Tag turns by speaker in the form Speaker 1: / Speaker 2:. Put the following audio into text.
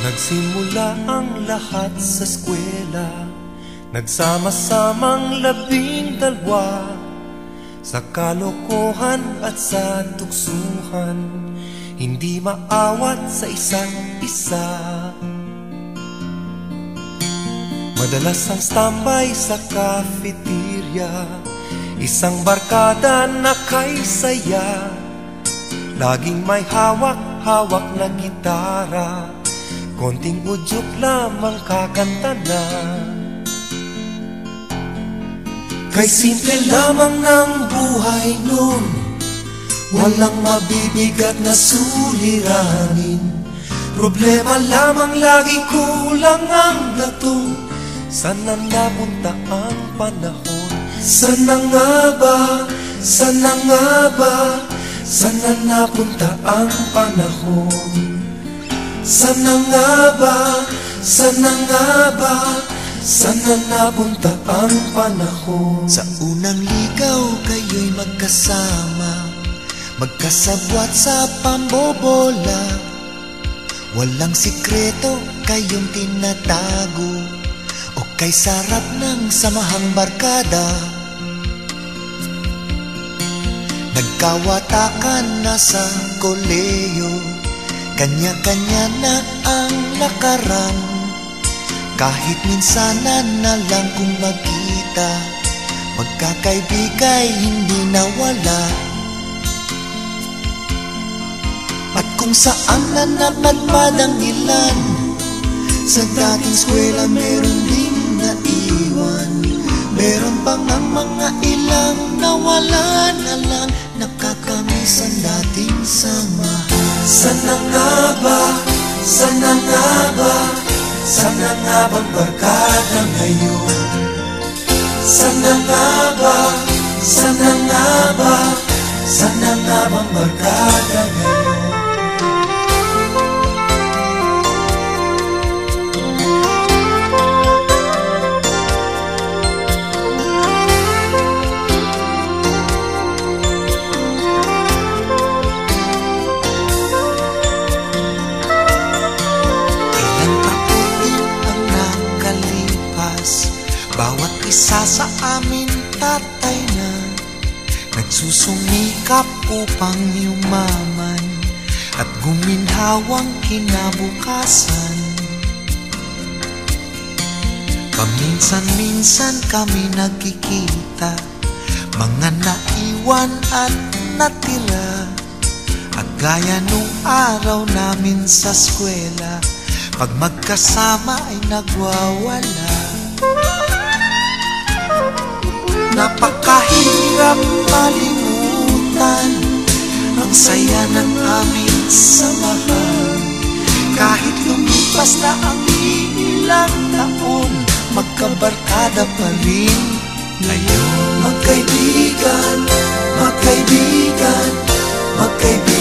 Speaker 1: Nagsimula ang lahat sa eskwela, nagsama-samang 12 sa kalokohan at sa tuksuhan, hindi maawat sa isa't isa. Madalas ang standby sa cafeteria, isang barkada na kay saya, laging may hawak-hawak na gitara, konting udyok lamang kakanta na. Kay simple lamang ng buhay nun, walang mabibigat na suliranin. Problema lamang lagi, kulang ang dato. Sana napunta ang panahon? Sana nga ba? Sana nga ba? Sana napunta ang panahon? Sana nga ba? Sana nga ba? Sana napunta ang panahon?
Speaker 2: Sa unang ligaw kayo'y magkasama, magkasabwat sa pambobola. Walang sikreto kayong tinatago, o kay sarap ng samahang barkada. Nagkawatakan na sa koleyo, kanya-kanya na ang lakaran. Kahit minsanan na lang kung magkita, magkakaibigay hindi nawala. At kung saan na napadpad ang ilan, sa dating eskwela meron ding naiwan. Meron pang ang mga ilang nawala na lang, nakakamiss ang dating samahan.
Speaker 1: Sana nga ba? Sana nga ba? Sana nga bang barkada ngayon? Sana nga ba? Sana nga ba? Sana nga bang barkada ngayon?
Speaker 2: Bawat isa sa amin tatay na, nagsusumikap upang yumaman at guminhawang kinabukasan. Paminsan-minsan kami nagkikita, mga naiwan at natira, at gaya nung araw namin sa eskwela, pag magkasama ay nagwawala. Napakahirap malimutan ang saya ng aming samahan. Kahit lumipas na ang ilang taon, magkabarkada pa rin ngayon.
Speaker 1: Magkaibigan, magkaibigan, magkaibigan.